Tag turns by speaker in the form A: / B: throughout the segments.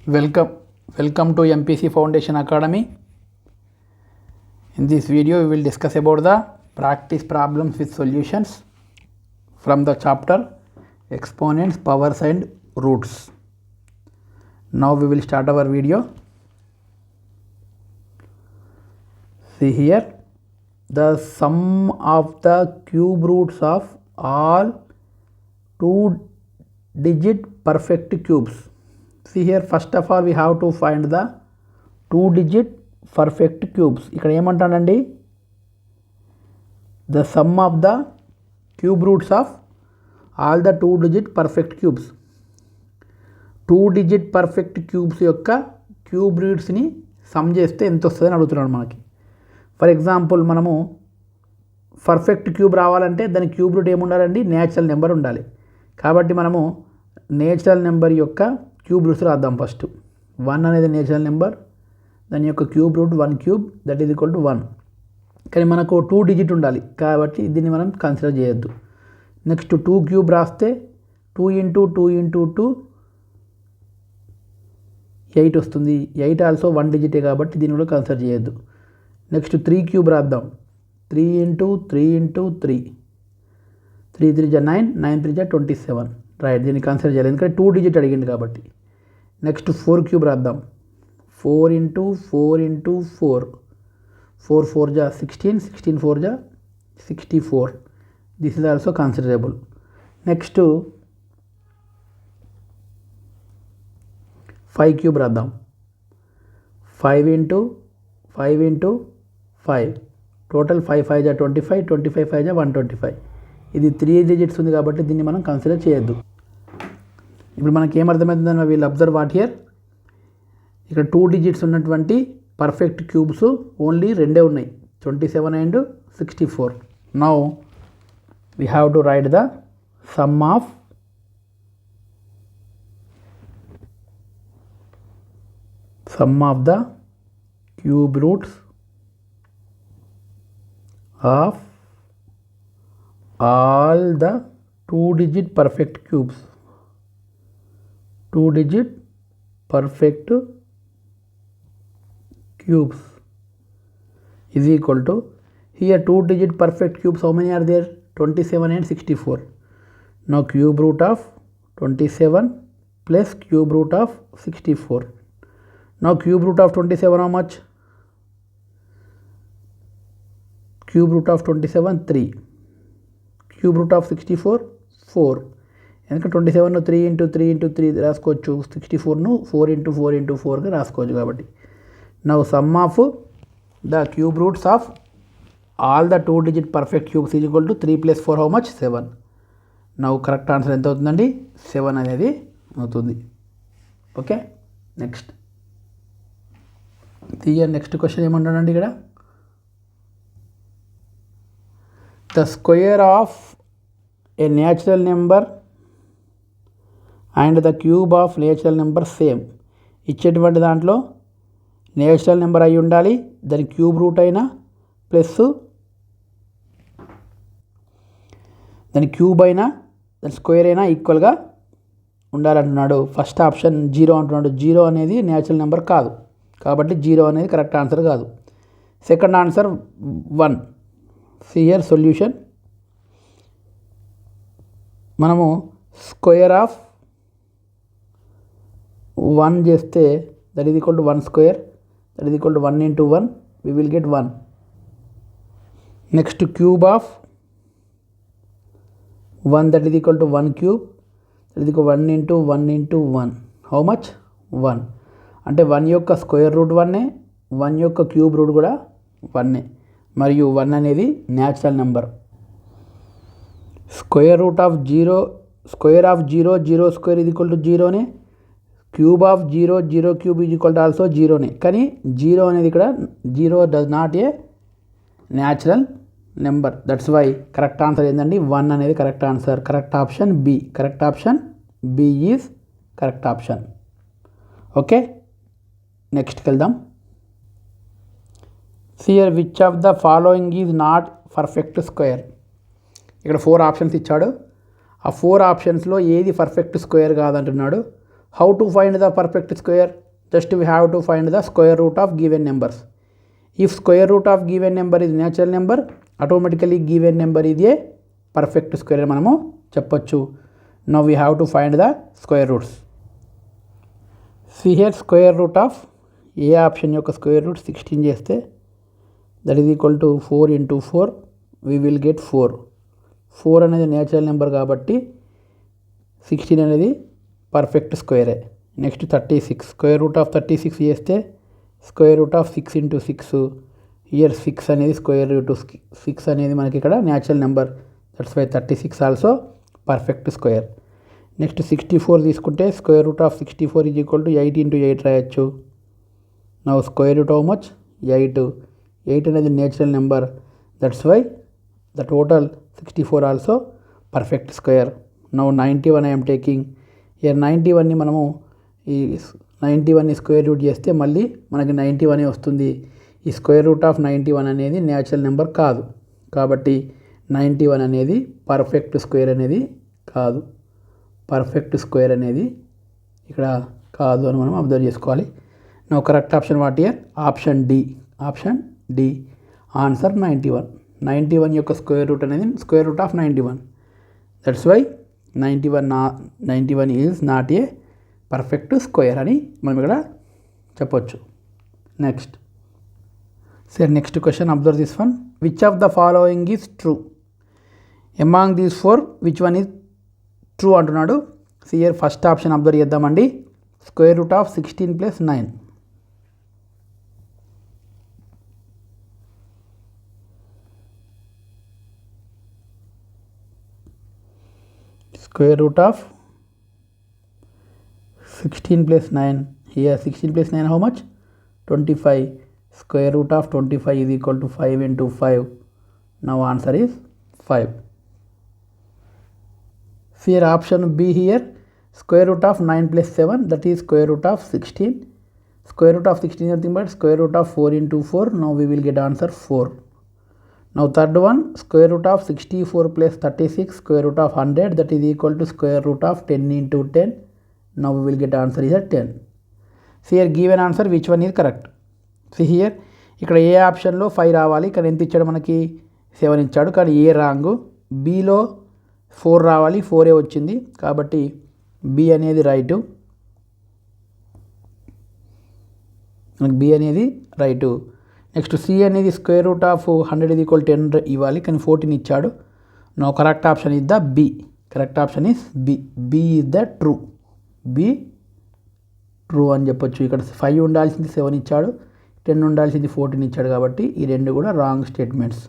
A: Welcome to MPC Foundation Academy. In this video, we will discuss about the practice problems with solutions from the chapter Exponents, Powers and Roots. Now we will start our video. See here, the sum of the cube roots of all 2-digit perfect cubes. See here, first of all we have to find the 2-digit perfect cubes. ఇక్కడ ఏమంటానండి, the sum of the cube roots of all the 2-digit perfect cubes. 2-digit perfect cubes యొక్క cube రూట్స్ని some చేస్తే ఎంత వస్తుందని అడుగుతున్నాడు మనకి. For example మనము perfect cube రావాలంటే దాని క్యూబ్ రూట్ ఏముండాలండి, నేచురల్ నెంబర్ ఉండాలి. కాబట్టి మనము నేచురల్ నెంబర్ యొక్క క్యూబ్ రూట్స్ రాద్దాం. ఫస్ట్ 1 అనేది నేచురల్ నెంబర్, దాని యొక్క cube root 1 cube that is equal to 1. కానీ మనకు 2 డిజిట్ ఉండాలి కాబట్టి దీన్ని మనం కన్సిడర్ చేయొద్దు. నెక్స్ట్ 2 క్యూబ్ రాస్తే 2 ఇంటూ 2 ఇంటూ 2 8 వస్తుంది. 8 ఆల్సో 1 డిజిటే కాబట్టి దీన్ని కూడా కన్సిడర్ చేయొద్దు. నెక్స్ట్ 3 క్యూబ్ రాద్దాం. 3 ఇంటూ 3 ఇంటూ 3 3 3 జా 9, 9 3 జా 27. రైట్, దీన్ని కన్సిడర్ చేయాలి ఎందుకంటే 2 డిజిట్ అడిగింది కాబట్టి. నెక్స్ట్ 4 క్యూబ్ రాద్దాం. 4 ఇంటూ 4 ఇంటూ 4 4 4 జా 16, 16 4 జా 64. This is also considerable. Next 5 cube రాద్దాం. 5 ఇంటూ 5 ఇంటూ 5 టోటల్ 5 5 జా 25, 25 5 జా 125. ఇది 3 డిజిట్స్ ఉంది కాబట్టి దీన్ని మనం కన్సిడర్ చేయొద్దు. ఇప్పుడు మనకి ఏమర్థమవుతుందని వీళ్ళు అబ్జర్వ్ వాట్ హియర్, ఇక్కడ 2 డిజిట్స్ ఉన్నటువంటి పర్ఫెక్ట్ క్యూబ్స్ ఓన్లీ 2 ఉన్నాయి, 27 and 64. Now we have to right the sum of the cube roots of all the 2-digit perfect cubes. 2-digit perfect cubes is equal to, here 2-digit perfect cubes how many are there, 27 and 64. Now cube root of 27 plus cube root of 64. Now cube root of 27 how much, cube root of 27 3, cube root of 64 4. ఎందుకంటే 27ను 3 into 3 into 3 రాసుకోవచ్చు, 64ను 4 into 4 into 4గా రాసుకోవచ్చు. కాబట్టి now some of the cube roots of all the 2-digit perfect cubes is equal to 3 + 4 how much 7. Now correct answer ఎంత అవుతుందండి, 7 అనేది అవుతుంది. Okay, next next question ఏమంటాడండి ఇక్కడ, the square of a natural number and the cube of natural number same. ఇచ్చేటువంటి దాంట్లో natural number అయి ఉండాలి, దాని క్యూబ్ రూట్ అయినా ప్లస్ దాని క్యూబ్ అయినా దాని స్క్వేర్ అయినా ఈక్వల్గా ఉండాలంటున్నాడు. ఫస్ట్ ఆప్షన్ 0 అంటున్నాడు. 0 అనేది నేచురల్ నెంబర్ కాదు కాబట్టి 0 అనేది కరెక్ట్ ఆన్సర్ కాదు. Second answer 1. See here solution, మనము స్క్వేర్ ఆఫ్ 1 చేస్తే that is equal to 1 square, that is equal to 1 into 1 we will get 1. Next cube of 1 that is equal to 1 cube, that is equal 1 into 1 into 1 how much 1. అంటే 1 యొక్క square route 1, 1 యొక్క cube root కూడా 1, మరియు 1 అనేది natural number. Square root of 0 square of 0 0 square is equal to 0నే, cube of 0 0 cube is equal to also 0నే. కానీ 0 అనేది ఇక్కడ 0 does not a natural number. That's why correct answer ఏంటండి, 1 అనేది correct answer. Correct option B, correct option B is correct option. Okay, నెక్స్ట్కి వెళ్దాం. here which of the following is not perfect square. ఇక్కడ 4 options ఇచ్చాడు. ఆ 4 ఆప్షన్స్లో ఏది perfect square కాదంటున్నాడు. How to find the perfect square? Just we have to find the square root of given numbers. If square root of given number is natural number, automatically given number is a perfect square మనము చెప్పొచ్చు. Now we have to find the square roots. See here square root of A option యొక్క square route 16 చేస్తే that is equal to 4 into 4 we will get 4. 4 అనేది natural number కాబట్టి 16 అనేది perfect స్క్వేరే. Next 36 square root of 36 చేస్తే square root of 6 into 6 here 6 అనేది square root 6 అనేది మనకి ఇక్కడ natural number, that's why 36 also perfect square. Next 64 తీసుకుంటే square root of 64 is equal to 8 into 8 రాయొచ్చు. Now square root how much 8. 8 అనేది natural number, that's why the total 64 also perfect square. Now 91 I'm taking year 91ని మనము ఈ 91ని square root చేస్తే మళ్ళీ మనకి 91 వస్తుంది. ఈ స్క్వేర్ రూట్ ఆఫ్ 91 అనేది న్యాచురల్ నెంబర్ కాదు కాబట్టి 91 అనేది పర్ఫెక్ట్ స్క్వేర్ అనేది కాదు. పర్ఫెక్ట్ స్క్వేర్ అనేది ఇక్కడ కాదు అని మనం అబ్జర్వ్ చేసుకోవాలి. No correct option what year? Option D. Option D answer 91. 91 యొక్క స్క్వేర్ రూట్ అనేది square root of 91. That's why 91 is not a perfect square అని మనం ఇక్కడ చెప్పొచ్చు. Next sir next question observe this one. Which of the following is true? Among these 4 which one is true అంటున్నాడు. See here first option observe చేద్దామండి. Square root of 16 + 9. Square root of 16 + 9. Here 16 + 9 how much? 25. Square root of 25 is equal to 5 into 5. Now answer is 5. Here option B here square root of 9 + 7, that is square root of 16. Square root of 16 is nothing but square root of 4 into 4. Now we will get answer 4. Now third one square root of 64 + 36 square root of 100, that is equal to square root of 10 into 10. Now we will get answer is 10. See here given answer which one is correct? See here ఇక్కడ ఏ ఆప్షన్లో 5 రావాలి, కానీ ఎంత ఇచ్చాడు మనకి 7 ఇచ్చాడు, కానీ ఏ wrong. Below 4 రావాలి, 4 వచ్చింది కాబట్టి బి అనేది రైటు. మనకి బి అనేది రైటు. నెక్స్ట్ సి అనేది square root of 100 is equal to 10 ఇవ్వాలి, కానీ 14 ఇచ్చాడు. No correct option is the B. Correct option is B. B is the true. B true అని చెప్పొచ్చు. ఇక్కడ 5 ఉండాల్సింది 7 ఇచ్చాడు, 10 ఉండాల్సింది 14 ఇచ్చాడు కాబట్టి ఈ రెండు కూడా రాంగ్ స్టేట్మెంట్స్.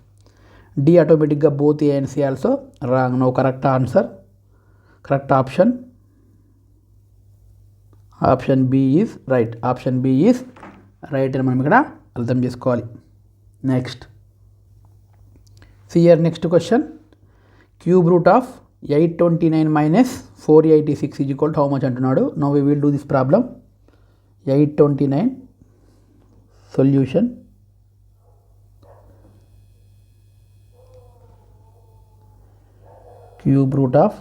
A: డి ఆటోమేటిక్గా both A and C also wrong. No correct answer, correct option option B is right. Option B is right అని మనం ఇక్కడ అర్థం చేసుకోవాలి. Next see here next question. Cube root of 829 - 486 is equal to how much అంటున్నాడు. Now we will do this problem. 829 solution. Cube root of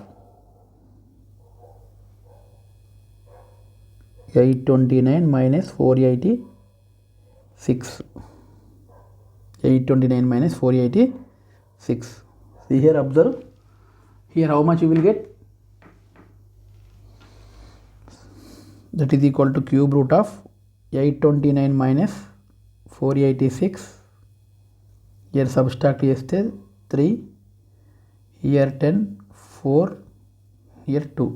A: 829 - 486. 829 - 486. See here, observe here how much you will get. That is equal to cube root of 829 - 486. Here subtract చేస్తే 3, here 10, 4, here 2,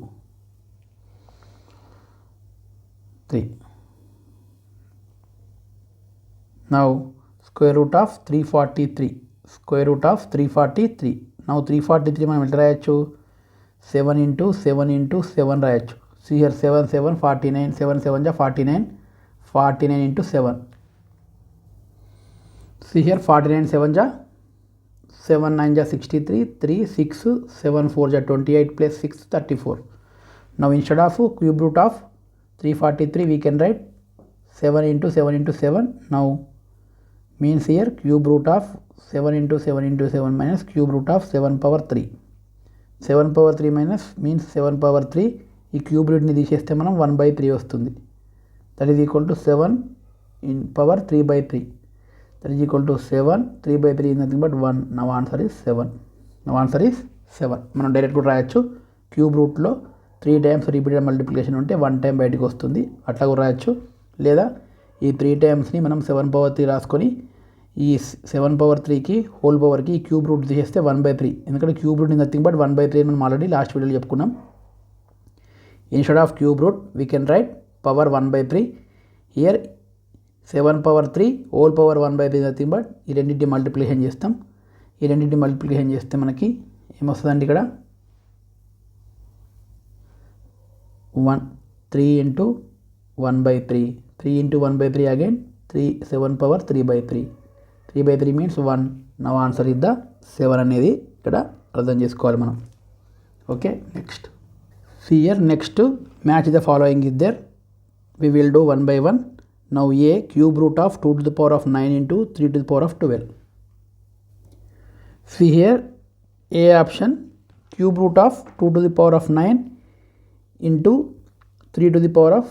A: 3. Now square root of 343. Square root of 343. Now 343 మనం ఎట్లా రాయొచ్చు? 7 into 7 into 7 రాయొచ్చు. See here 7 7 49. 7 7 ja 49. 49 into 7. See here 49 7 ja 7 9 ja 63. 3 6 7 4 ja 28 plus 6 34. Now instead of cube root of 343 we can write 7 into 7 into 7. Now means here cube root of 7 into 7 into 7 minus cube root of 7 power 3. 7 power 3 minus means 7 power 3 ఈ cube రూట్ని తీసేస్తే మనం 1/3 వస్తుంది. That is equal to 7 in power 3/3. That is equal to 7. 3/3 is nothing but 1. Now answer is 7. మనం direct కూడా రాయొచ్చు. Cube రూట్లో 3 times repeated multiplication ఉంటే 1 time బయటకు వస్తుంది, అట్లా కూడా రాయొచ్చు. లేదా ఈ 3 timesని మనం 7/3 రాసుకొని ఈ 7/3కి హోల్ పవర్కి క్యూబ్ రూట్ తీసేస్తే 1/3. ఎందుకంటే cube route is nothing but 1/3 మనం ఆల్రెడీ లాస్ట్ వీడియోలో చెప్పుకున్నాం. Instead of cube root we can write power 1/3. Here 7/3 whole power 1/3 nothing but ఈ రెండింటి మల్టిప్లికేషన్ చేస్తాం. ఈ రెండింటి మల్టిప్లికేషన్ చేస్తే మనకి ఏమొస్తుందండి, ఇక్కడ 3 into 1/3. 3 into 1/3 again 3. 7/3/3. 3/3 means 1. Now answer is the 7 అనేది ఇక్కడ అర్థం చేసుకోవాలి మనం. Okay, next here next match the following is there. we will do one by one. Now a cube root of 2 to the power of 9 into 3 to the power of 12. See here a option, cube root of 2 to the power of 9 into 3 to the power of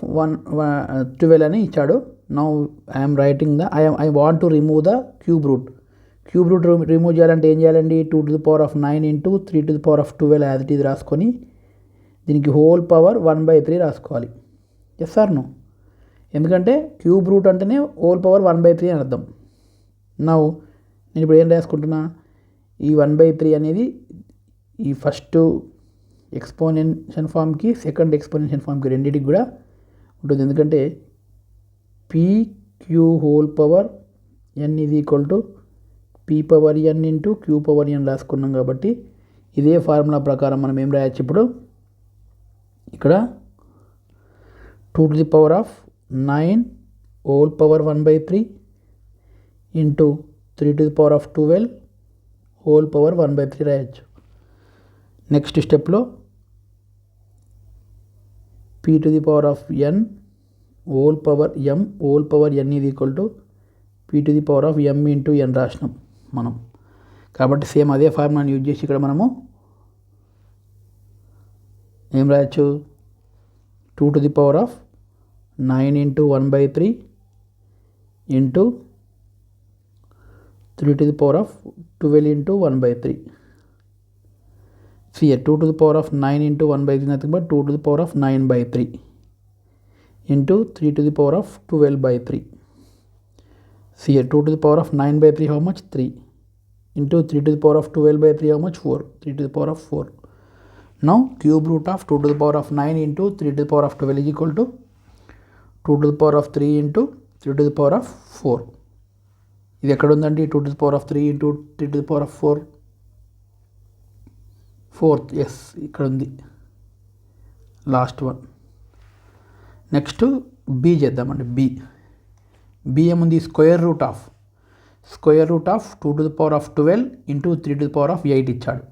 A: 12 అని ఇచ్చాడు. Now I am writing the I want to remove the cube root. Cube root remove చేయాలంటే ఏం చేయాలండి, 2 to the power of 9 into 3 to the power of 12 as it is రాసుకొని దీనికి whole power 1/3 రాసుకోవాలి. Yes or no? ఎందుకంటే cube root అంటేనే whole power 1/3 అని అర్థం. నౌ నేను ఇప్పుడు ఏం రాసుకుంటున్నా, ఈ 1/3 అనేది ఈ ఫస్ట్ ఎక్స్పోనెన్షియల్ ఫామ్కి సెకండ్ ఎక్స్పోనెన్షియల్ ఫామ్కి రెండింటికి కూడా ఉంటుంది. ఎందుకంటే PQ whole power n is equal to P power n into Q power n రాసుకున్నాం. కాబట్టి ఇదే ఫార్ములా ప్రకారం మనం ఏం రాయొచ్చు, ఇప్పుడు ఇక్కడ 2 to the power of 9 whole power 1/3 into 3 to the power of 12 whole power 1/3 రాయొచ్చు. నెక్స్ట్ స్టెప్లో P to the power of n whole power m whole power n is equal to P to the power of m into n రాసినాం మనం. కాబట్టి same అదే ఫార్ములాని use చేసి ఇక్కడ మనము ఏం రాయొచ్చు, 2 to the power of 9 into 1/3 into 3 to the power of 12 into 1/3. See here 2 to the power of 9 into 1/3 nothing but 2 to the power of 9/3 into 3 to the power of 12/3. See here 2 to the power of 9/3 how much, 3 into 3 to the power of 12/3 how much, 4. 3 to the power of 4. Now cube root of 2 to the power of 9 into 3 to the power of 12 is equal to 2 to the power of 3 into 3 to the power of 4. ఇది ఎక్కడ ఉందండి, 2 to the power of 3 into 3 to the power of 4. 4th, yes ఇక్కడ ఉంది, last one. Next B చేద్దామండి. B ఏముంది, square root of 2 to the power of 12 into 3 to the power of 8 ఇచ్చాడు.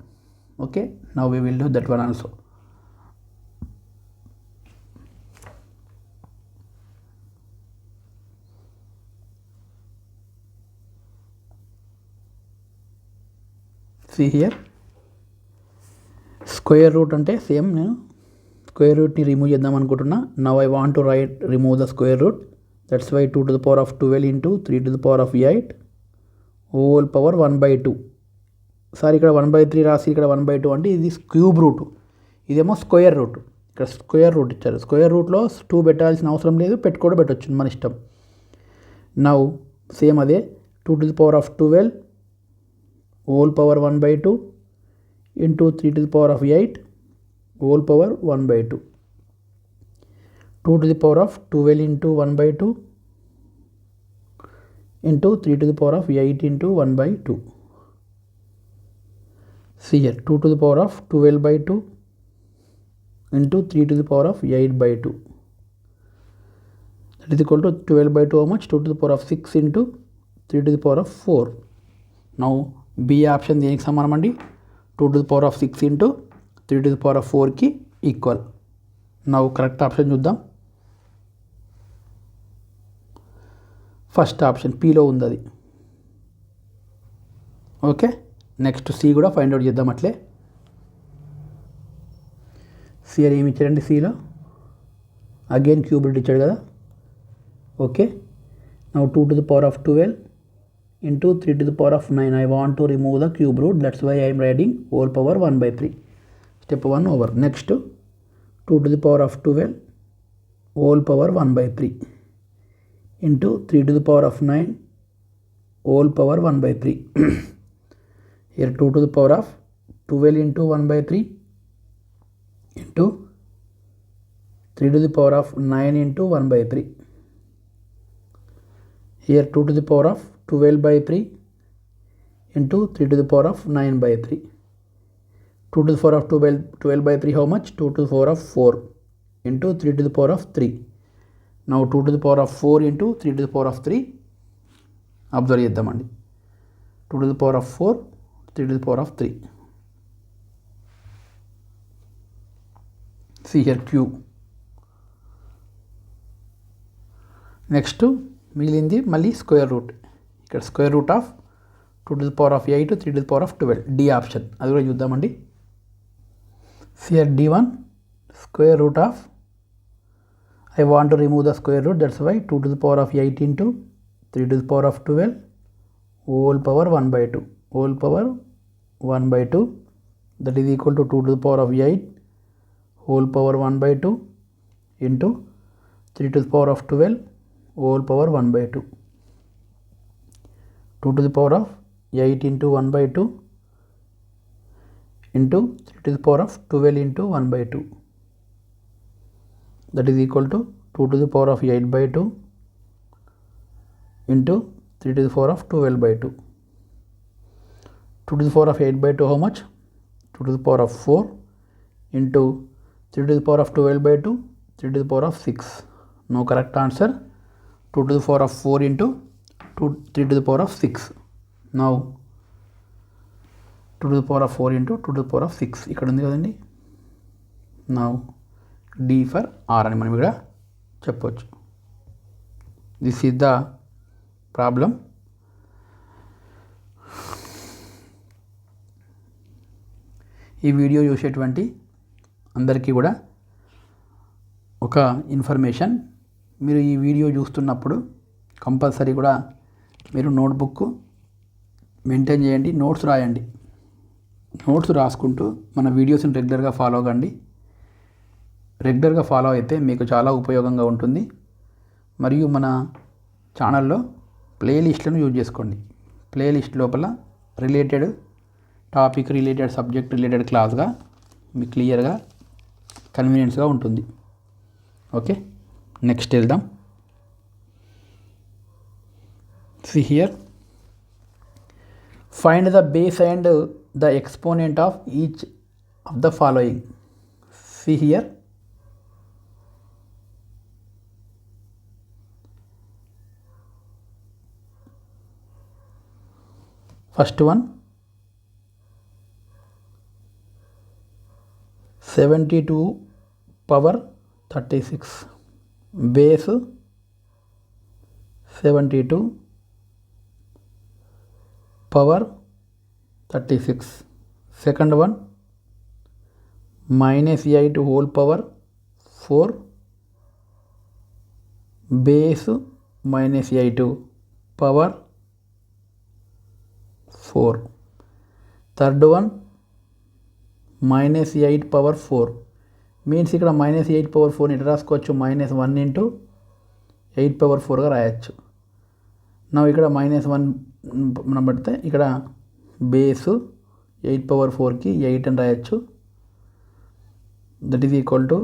A: Okay, now we will do that one also. See here square root అంటే same నేను square రూట్ని remove చేద్దాం అనుకుంటున్నా. Now I want to remove the square root. That's why 2 to the power of 12 into 3 to the power of 8 whole power 1/2. Sir ఇక్కడ 1/3 రాసి ఇక్కడ 1/2 అంటే ఇది క్యూబ్ రూట్, ఇదేమో స్క్వేర్ రూట్. ఇక్కడ స్క్వేర్ రూట్ ఇచ్చారు. స్క్వేర్ రూట్లో 2 పెట్టాల్సిన అవసరం లేదు, పెట్టుకోవడం పెట్టవచ్చు మన ఇష్టం. నవ్ సేమ్ అదే 2 to the power of 12 whole power 1/2 into 3 to the power of 8 whole power 1/2. 2 to the power of 12 into 1/2 into 3 to the power of 8 into 1/2. See here 2 to the power of 12/2 into 3 to the power of 8/2. That is equal to 12/2 how much, 2 to the power of 6 into 3 to the power of 4. Now B option దేనికి సమానం అండి, 2 to the power of 6 into 3 to the power of 4కి equal. Now correct option చూద్దాం. First option Pలో ఉంది అది. Okay, next C కూడా find out చేద్దాం. అట్లే సిఆర్ ఏమి ఇచ్చారండి, సిలో అగైన్ క్యూబ్ రూట్ ఇచ్చాడు కదా. Okay, now 2 to the power of 12 into 3 to the power of 9. I want to remove the cube root, that's why I am writing whole power 1/3. Step 1 over. Next 2 to the power of 12 whole power 1/3 into 3 to the power of 9 whole power 1/3. Here 2 to the power of 12 into 1/3 into 3 to the power of 9 into 1/3. Here 2 to the power of 12/3 into 3 to the power of 9/3. 2 to the power of 12/3 how much? 2 to the power of 4 into 3 to the power of 3. Now 2 to the power of 4 into 3 to the power of 3. Observe చేద్దామండి. 2 to the power of 4, 3 to the power of 3. See here Q. Next మిగిలింది మళ్ళీ square root. ఇక్కడ square root of 2 to the power of 8, 3 to the power of 12. D option, అది కూడా చూద్దామండి. See here D1 square root of, I want to remove the square root, that's why 2 to the power of 8 into 3 to the power of 12 whole power 1/2. Whole power 1/2, that is equal to 2 to the power of 8 whole power 1/2 into 3 to the power of 12 whole power 1/2. 2 to the power of 8 into 1/2 into 3 to the power of 12 into 1/2, that is equal to 2 to the power of 8/2 into 3 to the power of 12/2. 2 to the power of 8/2 how much? 2 to the power of 4 into 3 to the power of 12/2, 3 to the power of 6. No correct answer. 2 to the power of 4 into 3 to the power of 6. Now 2 to the power of 4 into 2 to the power of 6 ఇక్కడ ఉంది కదండి. Now D for are అని మనం ఇక్కడ చెప్పవచ్చు. This is the problem. ఈ video చూసేటువంటి అందరికీ కూడా ఒక ఇన్ఫర్మేషన్, మీరు ఈ వీడియో చూస్తున్నప్పుడు కంపల్సరీ కూడా మీరు నోట్బుక్ మెయింటైన్ చేయండి, నోట్స్ రాయండి. నోట్స్ రాసుకుంటూ మన వీడియోస్ని రెగ్యులర్గా ఫాలో అవ్వండి. రెగ్యులర్గా ఫాలో అయితే మీకు చాలా ఉపయోగంగా ఉంటుంది. మరియు మన ఛానల్లో ప్లేలిస్ట్లను యూజ్ చేసుకోండి. ప్లేలిస్ట్ లోపల related topic, related subject, related క్లాస్గా మీకు క్లియర్గా కన్వీనియన్స్గా ఉంటుంది. ఓకే, నెక్స్ట్ వెళ్దాం. See here, find the base and the exponent of each of the following. See here, first one 72 power 36, base 72 power 36. Second one -8 whole power 4, base -8 power 4. Third one -8 power 4 means ఇక్కడ -8 power 4 ఎట్లా రాసుకోవచ్చు? -1 into 8 power 4గా రాయొచ్చు. నా ఇక్కడ -1 మనం పెడితే ఇక్కడ base 8 power 4కి 8 అని రాయొచ్చు. That is equal to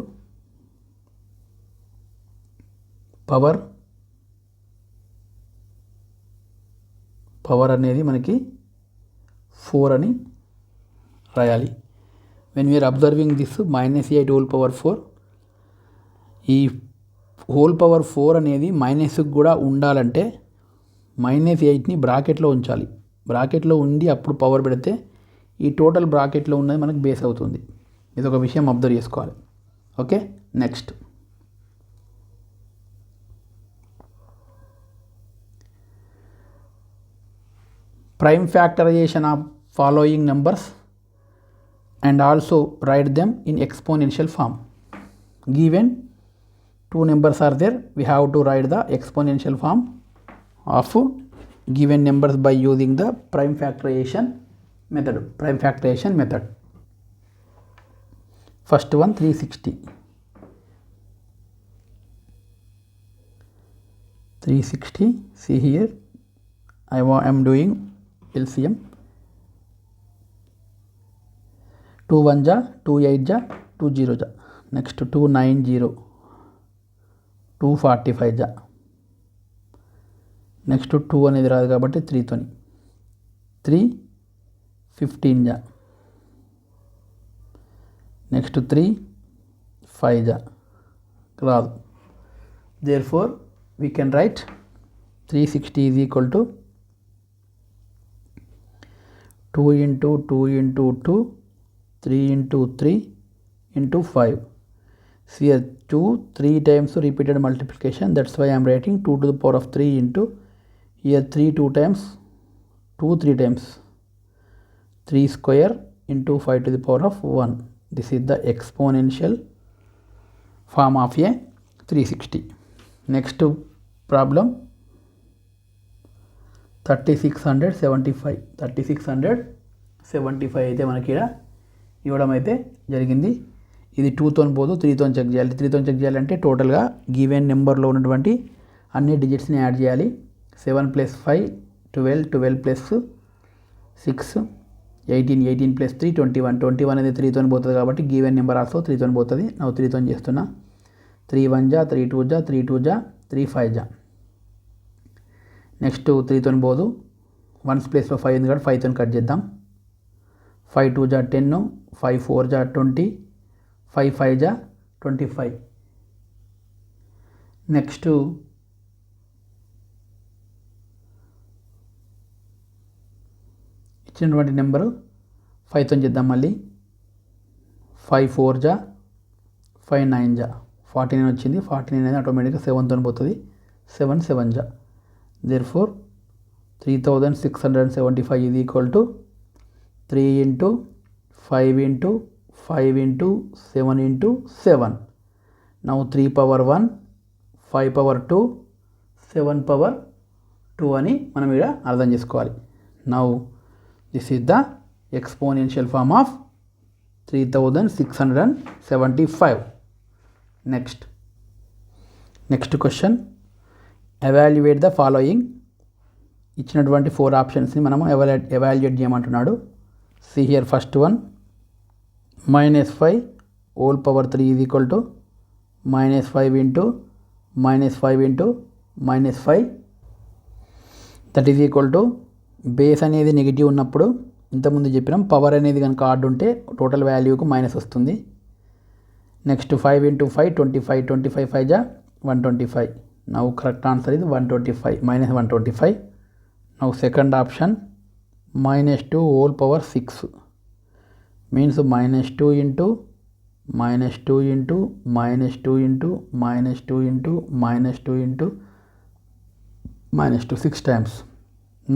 A: power అనేది మనకి 4 అని రాయాలి. When we are observing this -8 whole power 4, ఈ whole power 4 అనేది మైనస్కి కూడా ఉండాలంటే -8ని బ్రాకెట్లో ఉంచాలి. బ్రాకెట్లో ఉండి అప్పుడు పవర్ పెడితే ఈ టోటల్ బ్రాకెట్లో ఉన్నది మనకు బేస్ అవుతుంది. ఇది ఒక విషయం అబ్జర్వ్ చేసుకోవాలి. Okay, next prime factorization of following numbers and also write them in exponential form. Given two numbers are there, we have to write the exponential form of given numbers by using the prime factorization method. First one 360. 360, see here, I am doing LCM. 2 1 ja, 2 8 ja, 2 0 ja. Next 2 9 0, 2 45 ja. Next 2 అనేది రాదు కాబట్టి 3తోని 3 15 జా. Next 3 5 జా రాదు. Therefore we can write 360 is equal to 2 into 2 into 2, 3 into 3 into 5. See here 2 3 times repeated multiplication, that's why I am writing 2 to the power of 3 into here 3 2 times, 2 3 times, 3 square into 5 to the power of 1. This is the exponential form of a 360. Next problem 3675 అయితే మనకి ఇక్కడ ఇవ్వడం అయితే జరిగింది. ఇది 2తో పోదు, 3తో check చేయాలి. 3తో చెక్ చేయాలంటే టోటల్గా గివెన్ నెంబర్లో ఉన్నటువంటి అన్ని డిజిట్స్ని యాడ్ చేయాలి. 7 + 5 12, 12 + 6 18, 18 + 3 21 అనేది 3తో పోతుంది కాబట్టి గివెన్ నెంబర్ ఆల్సో 3తో పోతుంది. నేను 3తో చేస్తున్నా. 3 1 జా, 3 2 జా, 3 2 జా, 3 5 జా. నెక్స్ట్ 3తో పోదు, 1 ప్లేస్లో 5 ఉంది కాబట్టి 5తో కట్ చేద్దాం. 5 2 జా 10, 5 4 జా 20, 5 5 జా 25. నెక్స్ట్ ఇచ్చినటువంటి నెంబరు 5తో చేద్దాం. మళ్ళీ 5 4 జా 5 9 జా 49 వచ్చింది. 49 అనేది ఆటోమేటిక్గా 7తో పోతుంది. 7 7 జా. Therefore 3675 is equal to 3 into 5 into 5 into 7 into 7. Now 3 power 1, 5 power 2, 7 power 2 అని మనం ఇక్కడ అర్థం చేసుకోవాలి. Now this is the exponential form of 3675. Next question. Evaluate the following. ఇచ్చినటువంటి 4 ఆప్షన్స్ని మనము ఎవాల్యుయేట్ చేయమంటున్నాడు. See here first one -5 whole power 3 is equal to -5 into -5 into -5 that is equal to base అనేది నెగిటివ్ ఉన్నప్పుడు ఇంతకుముందు చెప్పినాం పవర్ అనేది కనుక ఆడ్ ఉంటే టోటల్ వాల్యూకు మైనస్ వస్తుంది. నెక్స్ట్ 5 ఇంటూ 5 25, 25 5 జా 125. Now correct answer is 125, -125. Now second option -2 whole power 6 means -2 into -2 into -2 into -2 into -2 into -2 6 times.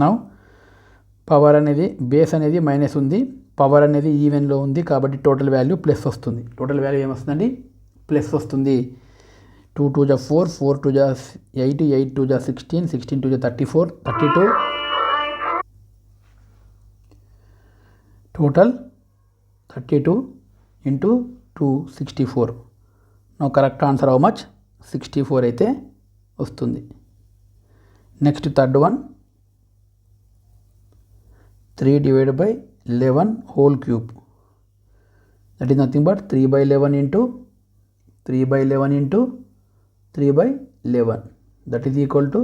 A: Now power అనేది బేస్ అనేది మైనస్ ఉంది, పవర్ అనేది ఈవెన్లో ఉంది కాబట్టి టోటల్ వాల్యూ ప్లస్ వస్తుంది. టోటల్ వాల్యూ ఏమొస్తుందండి? ప్లస్ వస్తుంది. 2 2 జా 4, 4 2 జా 8, 8 2 జా 16, 16 2 జా 34, 32. Total 32 into 2 64. No correct answer how much? 64 అయితే వస్తుంది. Next third one 3 divided by 11 whole cube, that is nothing but 3 by 11 into 3 by 11 into 3 by 11, that is equal to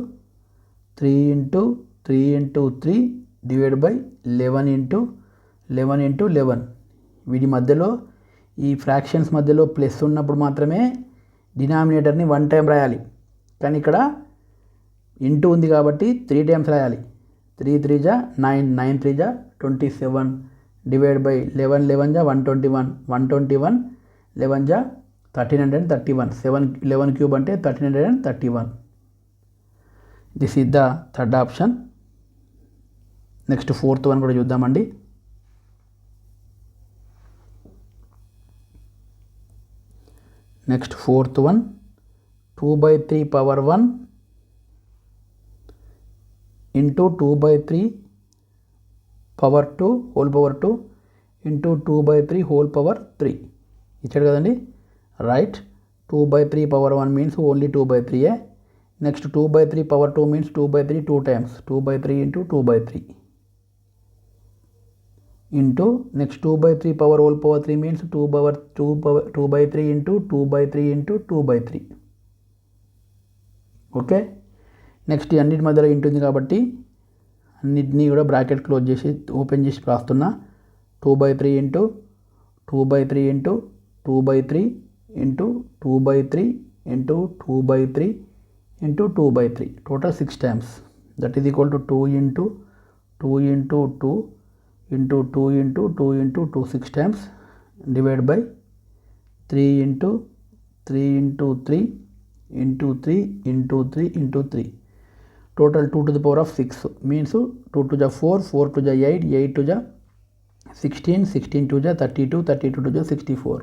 A: 3 into 3 into 3 divided by 11 into 11 into 11. వీటి మధ్యలో ఈ fractions మధ్యలో plus ఉన్నప్పుడు మాత్రమే డినామినేటర్ని 1 time రాయాలి, కానీ ఇక్కడ ఇంటూ ఉంది కాబట్టి 3 టైమ్స్ రాయాలి. 3 3 జా 9, 9 3 జా 27 డివైడ్ బై 11, 11 జా 121, 121 11 జా 1331, 7 11 క్యూబ్ అంటే 1331. This is the third option. Next fourth one కూడా చూద్దామండి. Next fourth one, 2 by 3 power 1 into 2 by 3 power 2 whole power 2 into 2 by 3 whole power 3 ఇచ్చాడు కదండి. Right 2 by 3 power 1 means only 2 by 3. Next 2 by 3 power 2 means 2 by 3 2 times, 2 by 3 into 2 by 3 into next 2 by 3 power whole power 3 means 2 by 3 into 2 by 3 into 2 by 3. Okay. Next అన్నిటి మధ్యలో ఉంటుంది కాబట్టి అన్నిటినీ కూడా bracket close చేసి open చేసి రాస్తున్నా. 2 by 3 into 2 by 3 into 2 by 3 into 2 by 3 into 2 by 3 into 2 by 3 total 6 times. That is equal to 2 into 2 into 2 into 2 into 2 into 2 6 times divided by 3 into 3 into 3 into 3 into 3 into 3 total 2 to the power of 6 means 2 to the 4, 4 to the 8, 8 to the 16, 16 to the 32, 32 to the 64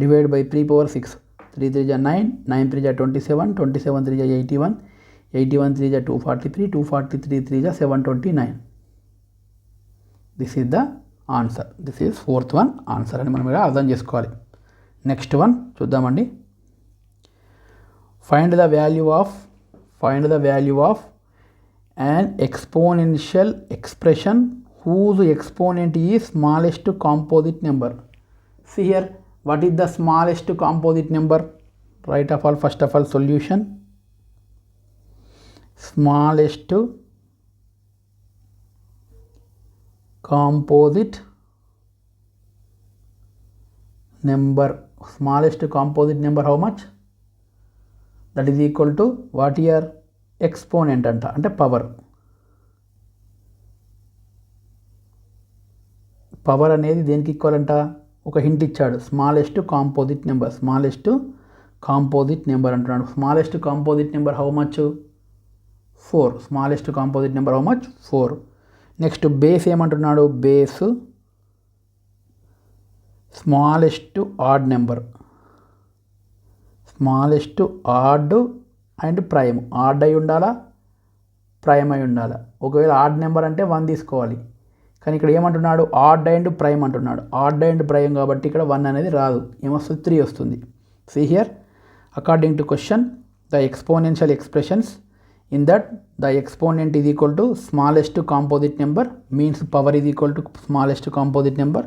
A: divided by 3 power 6, 3 3 is 9, 9 3 is 27, 27 3 is 81, 81 3 is 243, 243 3 is 729. This is the answer. This is fourth one answer అని మనం ఇలా అర్థం చేసుకోవాలి. Next one చూద్దామండి. Find the value of an exponential expression whose exponent is smallest composite number. See here, what is the smallest composite number? First of all solution. Smallest composite number. Smallest composite number how much? That is equal to what here? Exponent అంటే power. Power అనేది దేనికి equal అంట? ఒక hint ఇచ్చాడు. Smallest composite number అంటున్నాడు. Smallest composite number how much? 4. Smallest composite number how much? 4. Next base ఏమంటున్నాడు? Base smallest odd number. Smallest odd and prime. Odd అయి ఉండాలా, ప్రైమ్ అయి ఉండాలా. ఒకవేళ ఆడ్ నెంబర్ అంటే 1 తీసుకోవాలి. కానీ ఇక్కడ ఏమంటున్నాడు? ఆడ్ అండ్ ప్రైమ్ అంటున్నాడు. ఆడ్ అండ్ ప్రైమ్ కాబట్టి ఇక్కడ 1 అనేది రాదు. ఏమొస్తుంది? 3 వస్తుంది. See here, according to question, the exponential expressions in that the exponent is equal to smallest composite number means power is equal to smallest composite number.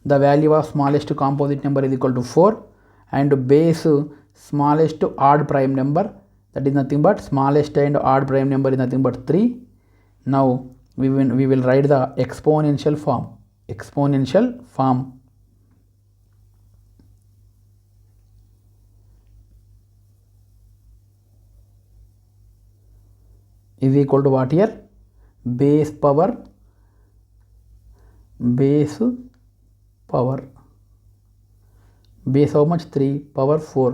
A: The value of smallest composite number is equal to 4 and base smallest odd prime number, that is nothing but smallest and odd prime number is nothing but 3. Now we will write the exponential form. Is equal to what here? Base power. Base how much? 3 power 4.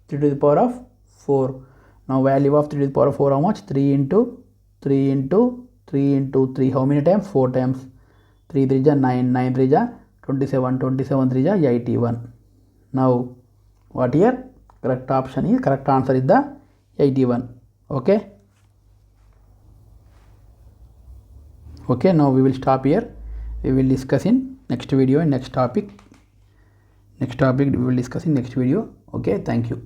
A: 3 to the power of 4. Now value of 3 to the power of 4 how much? 3 into 3 into 3 into 3. How many times? 4 times. 3 3 is 9, 9 3 is 27, 27 3 is 81. Now what here? Correct answer is the 81. Okay. Okay, now we will stop here. We will discuss in next video and next topic we will discuss in next video. Okay, thank you.